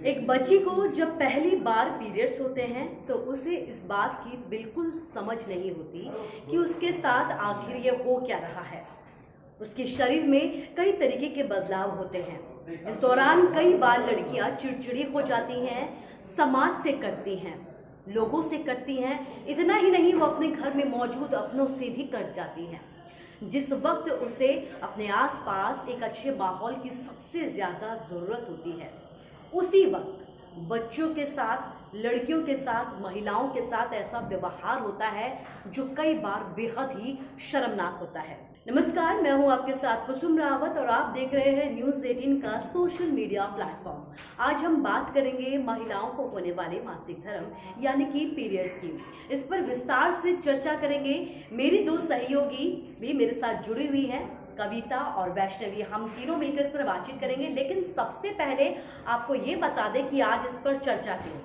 एक बच्ची को जब पहली बार पीरियड्स होते हैं तो उसे इस बात की बिल्कुल समझ नहीं होती कि उसके साथ आखिर ये हो क्या रहा है। उसके शरीर में कई तरीके के बदलाव होते हैं। इस दौरान कई बार लड़कियां चिड़चिड़ी हो जाती हैं, समाज से कटती हैं, लोगों से कटती हैं। इतना ही नहीं, वो अपने घर में मौजूद अपनों से भी कट जाती हैं। जिस वक्त उसे अपने आसपास एक अच्छे माहौल की सबसे ज़्यादा ज़रूरत होती है, उसी वक्त बच्चों के साथ, लड़कियों के साथ, महिलाओं के साथ ऐसा व्यवहार होता है जो कई बार बेहद ही शर्मनाक होता है। नमस्कार, मैं हूं आपके साथ कुसुम रावत और आप देख रहे हैं न्यूज़ 18 का सोशल मीडिया प्लेटफॉर्म। आज हम बात करेंगे महिलाओं को होने वाले मासिक धर्म यानी कि पीरियड्स की। इस पर विस्तार से चर्चा करेंगे। मेरी दो सहयोगी भी मेरे साथ जुड़ी हुई हैं, कविता और वैष्णवी। हम तीनों मिलकर इस पर बातचीत करेंगे। लेकिन सबसे पहले आपको ये बता दें कि आज इस पर चर्चा क्यों।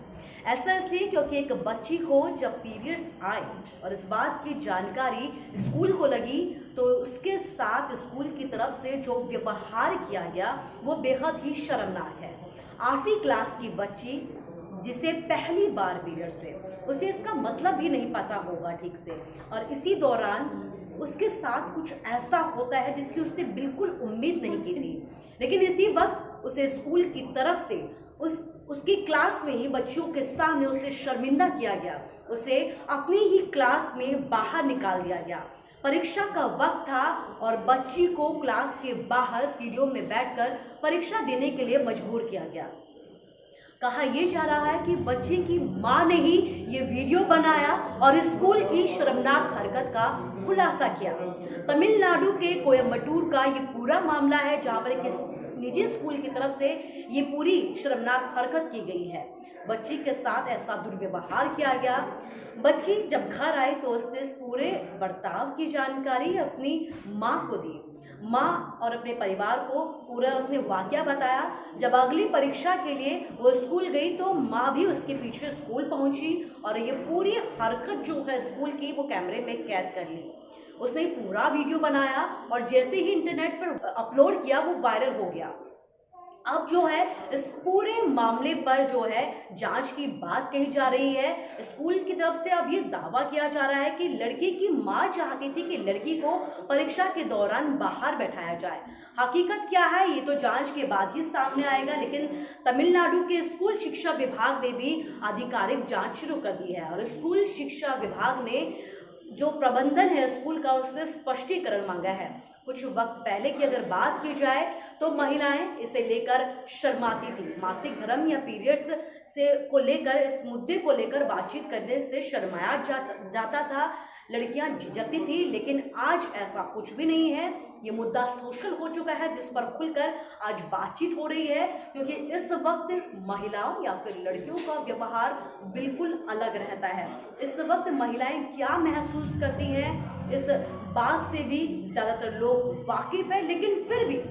ऐसा इसलिए क्योंकि एक बच्ची को जब पीरियड्स आए और इस बात की जानकारी स्कूल को लगी तो उसके साथ स्कूल की तरफ से जो व्यवहार किया गया वो बेहद ही शर्मनाक है। 8वीं क्लास की बच्ची जिसे पहली बार पीरियड्स हुए, उसे इसका मतलब भी नहीं पता होगा ठीक से, और इसी दौरान उसके साथ कुछ ऐसा होता है जिसकी उसने बिल्कुल उम्मीद नहीं की थी। लेकिन इसी वक्त उसे स्कूल की तरफ से उसकी क्लास में ही बच्चियों के सामने उसे शर्मिंदा किया गया, उसे अपनी ही क्लास में बाहर निकाल दिया गया। परीक्षा का वक्त था और बच्ची को क्लास के बाहर सीढ़ियों में बैठकर परीक्षा देने के लिए मजबूर किया गया। कहा यह जा रहा है कि बच्चे की मां ने ही ये वीडियो बनाया और स्कूल की शर्मनाक हरकत का खुलासा किया। तमिलनाडु के कोयम्बटूर का ये पूरा मामला है, जहां पर एक निजी स्कूल की तरफ से ये पूरी शर्मनाक हरकत की गई है। बच्ची के साथ ऐसा दुर्व्यवहार किया गया। बच्ची जब घर आई तो उसने इस पूरे बर्ताव की जानकारी अपनी माँ को दी। माँ और अपने परिवार को पूरा उसने वाकया बताया। जब अगली परीक्षा के लिए वो स्कूल गई तो माँ भी उसके पीछे स्कूल पहुंची और ये पूरी हरकत जो है स्कूल की वो कैमरे में कैद कर ली। उसने पूरा वीडियो बनाया और जैसे ही इंटरनेट पर अपलोड किया वो वायरल हो गया। अब जो है इस पूरे मामले पर जो है जांच की बात कही जा रही है। स्कूल की तरफ से अब ये दावा किया जा रहा है कि लड़की की मां चाहती थी कि लड़की को परीक्षा के दौरान बाहर बैठाया जाए। हकीकत क्या है ये तो जांच के बाद ही सामने आएगा, लेकिन तमिलनाडु के स्कूल शिक्षा विभाग ने भी आधिकारिक जांच शुरू कर दी है और स्कूल शिक्षा विभाग ने जो प्रबंधन है स्कूल का उससे स्पष्टीकरण मांगा है। कुछ वक्त पहले की अगर बात की जाए तो महिलाएं इसे लेकर शर्माती थी। मासिक धर्म या पीरियड्स से को लेकर, इस मुद्दे को लेकर बातचीत करने से शर्माया जाता था, लड़कियां झिझकती थी। लेकिन आज ऐसा कुछ भी नहीं है। ये मुद्दा सोशल हो चुका है जिस पर खुलकर आज बातचीत हो रही है, क्योंकि इस वक्त महिलाओं या फिर लड़कियों का व्यवहार बिल्कुल अलग रहता है। इस वक्त महिलाएं क्या महसूस करती हैं इस बात से भी ज़्यादातर लोग वाकिफ है, लेकिन फिर भी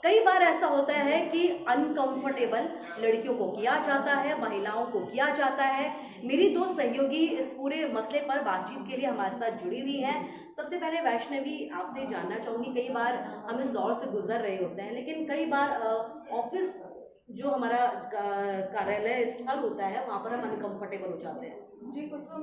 कई बार ऐसा होता है कि अनकंफर्टेबल लड़कियों को किया जाता है, महिलाओं को किया जाता है। मेरी दो सहयोगी इस पूरे मसले पर बातचीत के लिए हमारे साथ जुड़ी हुई हैं। सबसे पहले वैष्णवी, आपसे जानना चाहूँगी, कई बार हम इस दौर से गुजर रहे होते हैं, लेकिन कई बार ऑफिस जो हमारा कार्यालय स्थल होता है वहाँ पर हम अनकंफर्टेबल हो जाते हैं। जी कुसुम,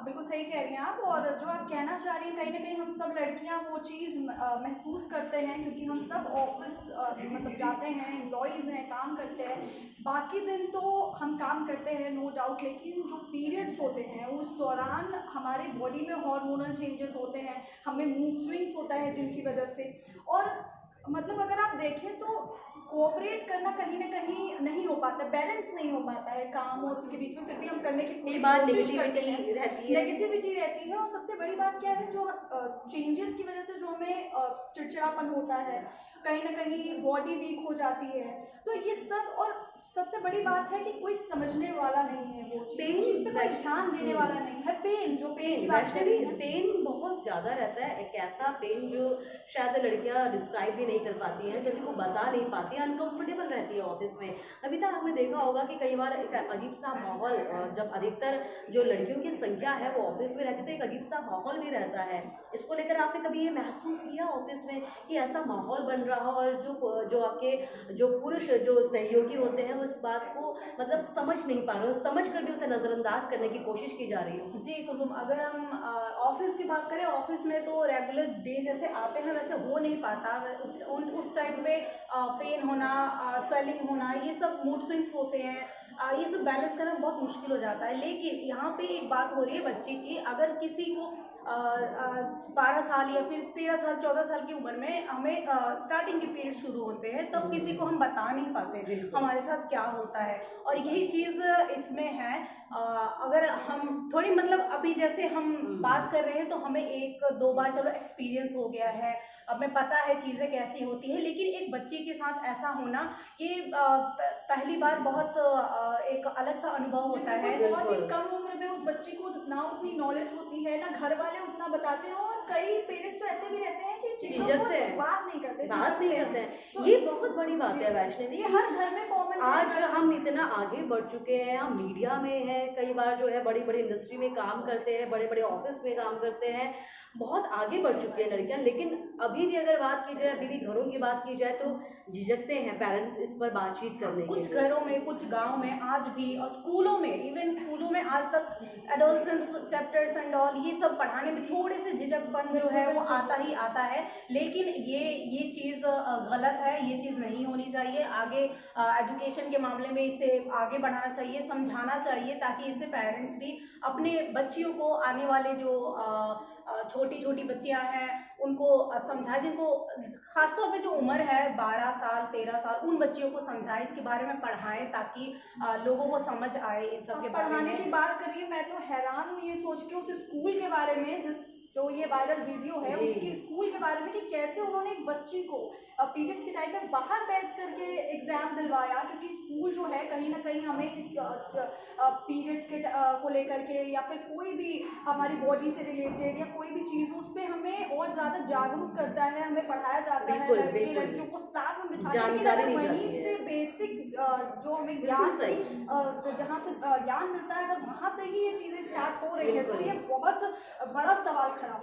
बिल्कुल सही कह रही हैं आप। और जो आप कहना चाह रही हैं, कहीं ना कहीं हम सब लड़कियां वो चीज़ महसूस करते हैं, क्योंकि हम सब ऑफिस मतलब जाते हैं, एम्प्लॉयज़ हैं, काम करते हैं। बाकी दिन तो हम काम करते हैं, नो डाउट, लेकिन जो पीरियड्स होते हैं उस दौरान हमारे बॉडी में हार्मोनल चेंजेस होते हैं, हमें मूड स्विंग्स होता है जिनकी वजह से। और मतलब अगर आप देखें तो कोऑपरेट करना कहीं ना कहीं नहीं हो पाता, बैलेंस नहीं हो पाता है काम और उसके बीच में। फिर भी हम करने की पूरी कोशिश करते हैं, नेगेटिविटी रहती है। और सबसे बड़ी बात क्या है, जो चेंजेस की वजह से जो हमें चिड़चिड़ापन होता है, कहीं ना कहीं बॉडी वीक हो जाती है, तो ये सब। और सबसे बड़ी बात है कि कोई समझने वाला नहीं है, वो चीज़ पे कोई ध्यान देने वाला नहीं है। पेन, जो पेन की बात कर रही है, पेन बहुत ज़्यादा रहता है, एक ऐसा पेन जो शायद लड़कियां डिस्क्राइब भी नहीं कर पाती हैं, किसी को बता नहीं पाती हैं, अनकंफर्टेबल रहती है ऑफिस में। अभी तक आपने देखा होगा कि कई बार एक अजीब सा माहौल, जब अधिकतर जो लड़कियों की संख्या है वो ऑफिस में रहती है तो एक अजीब सा माहौल भी रहता है। इसको लेकर आपने कभी ये महसूस किया ऑफिस में कि ऐसा माहौल बन रहा हो और जो आपके जो पुरुष जो सहयोगी होते हैं वो इस बात को मतलब समझ नहीं पा रहे हो, समझ कर भी उसे नज़रअंदाज करने की कोशिश की जा रही हो? जी कुसुम, अगर हम ऑफिस की बात करें, ऑफिस में तो रेगुलर डे जैसे आते हैं वैसे हो नहीं पाता। उस टाइम पे पेन होना, स्वेलिंग होना, ये सब मूड स्विंग्स होते हैं, ये सब बैलेंस करना बहुत मुश्किल हो जाता है। लेकिन यहाँ पे एक बात हो रही है बच्ची की, अगर किसी को 12 साल या फिर 13 साल 14 साल की उम्र में हमें स्टार्टिंग के पीरियड शुरू होते हैं, तब किसी को हम बता नहीं पाते हमारे साथ क्या होता है। और यही चीज़ इसमें है। अगर हम थोड़ी मतलब अभी जैसे हम बात कर रहे हैं तो हमें 1-2 बार चलो एक्सपीरियंस हो गया है, हमें पता है चीज़ें कैसी होती है। लेकिन एक बच्चे के साथ ऐसा होना ये पहली बार बहुत एक अलग सा अनुभव होता है। बहुत ही कम उम्र में उस बच्चे को ना उतनी नॉलेज होती है, ना घर वाले उतना बताते हैं, और कई पेरेंट्स तो ऐसे भी रहते हैं कि चीजों को बात नहीं करते हैं। तो ये बहुत बड़ी बात है वैष्णवी, ये हर घर में कॉमन। आज हम इतना आगे बढ़ चुके हैं, हम मीडिया में हैं, कई बार जो है बड़ी बड़ी इंडस्ट्री में काम करते हैं, बड़े बड़े ऑफिस में काम करते हैं, बहुत आगे बढ़ चुकी हैं लड़कियां। लेकिन अभी भी अगर बात की जाए, अभी भी घरों की बात की जाए तो झिझकते हैं पेरेंट्स इस पर बातचीत करने के लिए। कुछ घरों में, कुछ गांव में आज भी, और स्कूलों में, इवन स्कूलों में आज तक एडोलसेंस चैप्टर्स एंड ऑल ये सब पढ़ाने में थोड़े से झिझकपन जो है वो आता ही आता है। लेकिन ये चीज़ गलत है, ये चीज़ नहीं होनी चाहिए। आगे एजुकेशन के मामले में इसे आगे बढ़ाना चाहिए, समझाना चाहिए, ताकि इससे पेरेंट्स भी अपने बच्चियों को, आने वाले जो छोटी छोटी बच्चियां हैं उनको समझाएं, जिनको खासतौर पे जो उम्र है 12 साल 13 साल, उन बच्चियों को समझाएं, इसके बारे में पढ़ाएं, ताकि लोगों को समझ आए इन सब के बारे में। पढ़ाने की बात करिए, मैं तो हैरान हूँ ये सोच के उस स्कूल के बारे में, जो ये वायरल वीडियो है उसकी स्कूल के बारे में, कि कैसे उन्होंने एक बच्ची को पीरियड्स के टाइम में बाहर बैठ करके एग्जाम दिलवाया, क्योंकि स्कूल जो है कहीं ना कहीं हमें इस पीरियड्स के को लेकर के या फिर कोई भी हमारी बॉडी से रिलेटेड या कोई भी चीज़ उस पर हमें और ज़्यादा जागरूक करता है, हमें पढ़ाया जाता है, लड़के लड़कियों को साथ में बिठा कर। वहीं से बेसिक जो हमें ज्ञान जहाँ से ज्ञान मिलता है, अगर वहाँ से ही ये चीज़ें स्टार्ट हो रही है तो ये बहुत बड़ा सवाल खड़ा